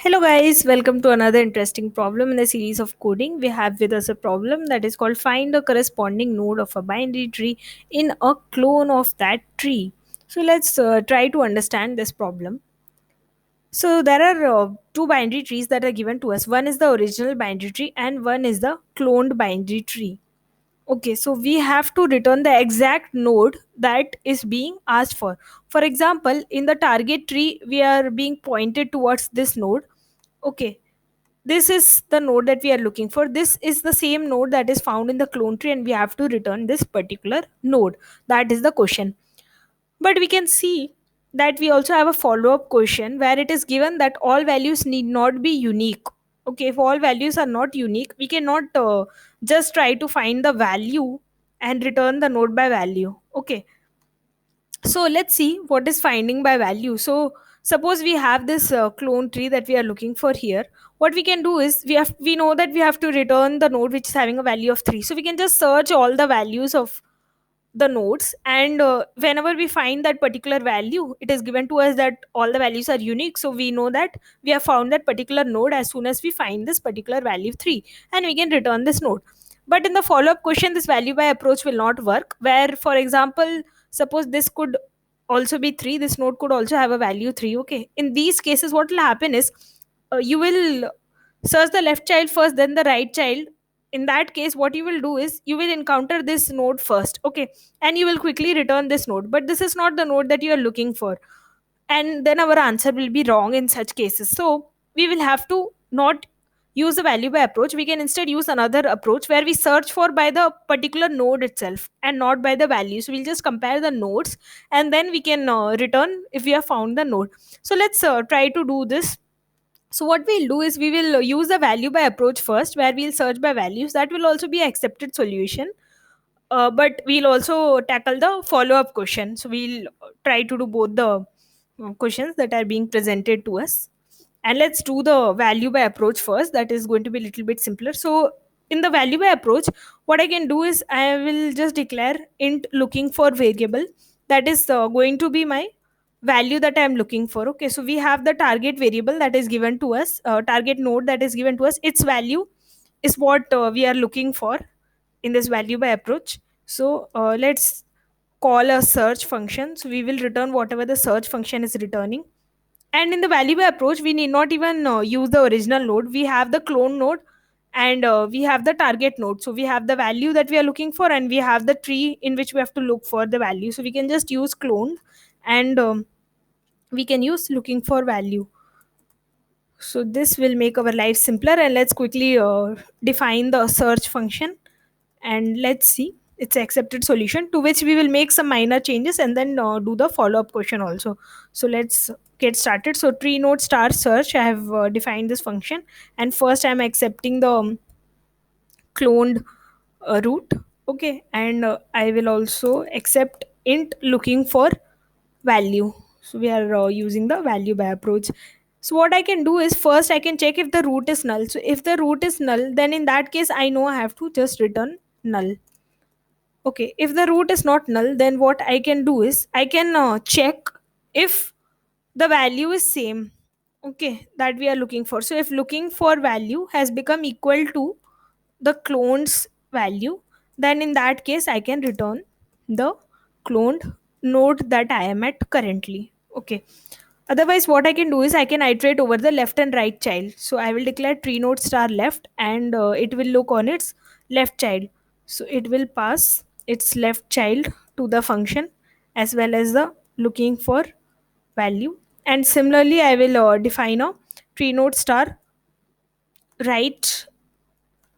Hello, guys. Welcome to another interesting problem in the series of coding. We have with us a problem that is called find the corresponding node of a binary tree in a clone of that tree. So, let's try to understand this problem. So, there are two binary trees that are given to us. One is the original binary tree, and one is the cloned binary tree. Okay, so we have to return the exact node that is being asked for. For example, in the target tree, we are being pointed towards this node. Okay, this is the node that we are looking for. This is the same node that is found in the clone tree, and we have to return this particular node. That is the question. But we can see that we also have a follow up question where it is given that all values need not be unique. Okay, if all values are not unique, we cannot just try to find the value and return the node by value. Okay, so let's see what is finding by value. So suppose we have this clone tree that we are looking for here. What we can do is we know that we have to return the node which is having a value of 3, so we can just search all the values of the nodes, and whenever we find that particular value, it is given to us that all the values are unique, so we know that we have found that particular node as soon as we find this particular value 3, and we can return this node. But in the follow up question, this value by approach will not work, where for example, suppose this could also be 3, this node could also have a value 3. Okay, in these cases what will happen is you will search the left child first, then the right child. In that case, what you will do is you will encounter this node first. Okay, and you will quickly return this node, but this is not the node that you are looking for, and then our answer will be wrong in such cases. So we will have to not use the value by approach. We can instead use another approach where we search for by the particular node itself and not by the value. So we'll just compare the nodes, and then we can return if we have found the node. So let's try to do this. So what we'll do is we will use the value by approach first, where we'll search by values. That will also be an accepted solution. But we'll also tackle the follow-up question. So we'll try to do both the questions that are being presented to us. And let's do the value by approach first. That is going to be a little bit simpler. So in the value by approach, what I can do is I will just declare int looking for variable. That is going to be my value that I'm looking for. Okay, so we have the target variable that is given to us, target node that is given to us. Its value is what we are looking for in this value by approach. So let's call a search function. So we will return whatever the search function is returning. And in the value by approach, we need not even use the original node. We have the clone node, and we have the target node. So we have the value that we are looking for, and we have the tree in which we have to look for the value. So we can just use clone, and we can use looking for value. So this will make our life simpler, and let's quickly define the search function, and let's see its accepted solution, to which we will make some minor changes and then do the follow up question also. So let's get started. So tree node star search, I have defined this function, and first I'm accepting the cloned root. Okay, and I will also accept int looking for value. So we are using the value by approach. So what I can do is first I can check if the root is null. So if the root is null, then in that case I know I have to just return null. Okay, if the root is not null, then what I can do is I can check if the value is same. Okay, that we are looking for. So if looking for value has become equal to the clone's value, then in that case I can return the cloned node that I am at currently. Okay, otherwise what I can do is I can iterate over the left and right child. So I will declare tree node star left, and it will look on its left child. So it will pass its left child to the function as well as the looking for value. And similarly I will define a tree node star right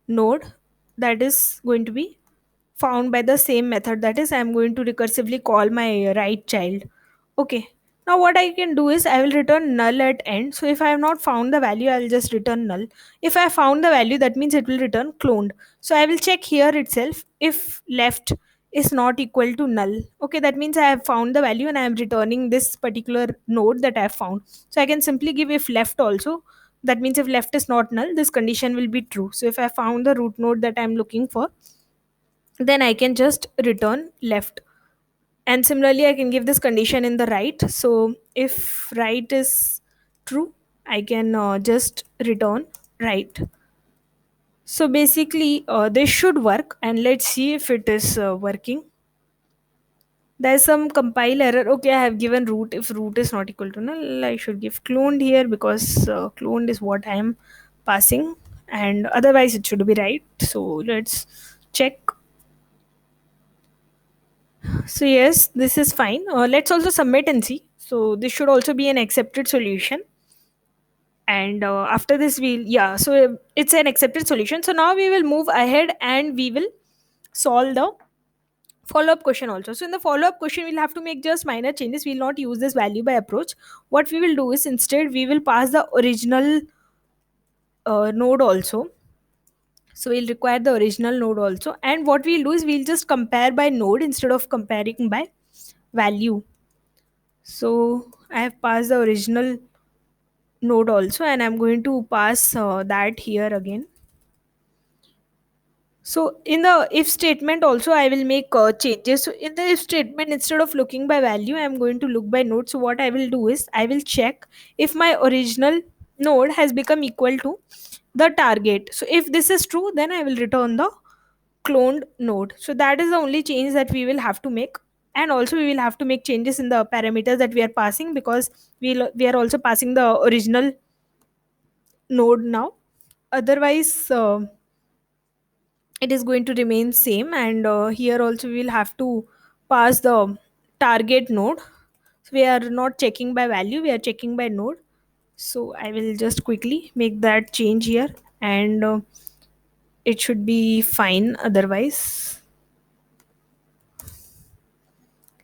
node that is going to be found by the same method. That is, I'm going to recursively call my right child. Okay, now what I can do is I will return null at end. So if I have not found the value, I'll just return null. If I found the value, that means it will return cloned. So I will check here itself if left is not equal to null. Okay, that means I have found the value and I am returning this particular node that I have found. So I can simply give if left also. That means if left is not null, this condition will be true. So if I found the root node that I'm looking for, then I can just return left. And similarly I can give this condition in the right. So if right is true, I can just return right. So basically, this should work, and let's see if it is working. There's some compile error. Okay, I have given root. If root is not equal to null, I should give cloned here because cloned is what I am passing, and otherwise it should be right. So let's check. So yes, this is fine. Let's also submit and see. So this should also be an accepted solution. And after this, we'll yeah. So it's an accepted solution. So now we will move ahead and we will solve the follow-up question also. So in the follow-up question, we'll have to make just minor changes. We'll not use this value by approach. What we will do is instead we will pass the original node also. So we'll require the original node also. And what we'll do is we'll just compare by node instead of comparing by value. So I have passed the original node also, and I'm going to pass that here again. So in the if statement also I will make changes. So in the if statement, instead of looking by value, I am going to look by node. So what I will do is I will check if my original node has become equal to the target. So if this is true, then I will return the cloned node. So that is the only change that we will have to make. And also we will have to make changes in the parameters that we are passing, because we are also passing the original node now. Otherwise it is going to remain same. And here also we will have to pass the target node. So we are not checking by value, we are checking by node. So I will just quickly make that change here, and it should be fine otherwise.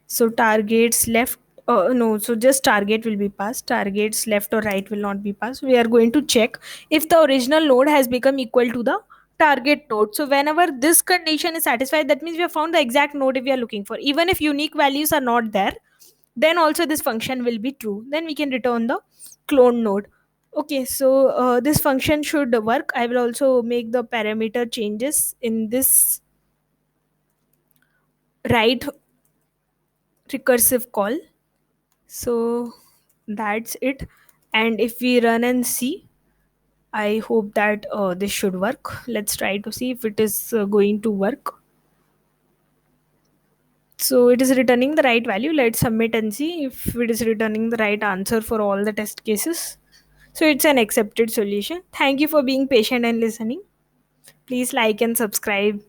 So targets left, no, so just target will be passed, targets left or right will not be passed. We are going to check if the original node has become equal to the target node. So whenever this condition is satisfied, that means we have found the exact node we are looking for. Even if unique values are not there, then also this function will be true, then we can return the clone node. Okay, so this function should work. I will also make the parameter changes in this right recursive call. So that's it. And if we run and see, I hope that this should work. Let's try to see if it is going to work. So it is returning the right value. Let's submit and see if it is returning the right answer for all the test cases. So it's an accepted solution. Thank you for being patient and listening. Please like and subscribe.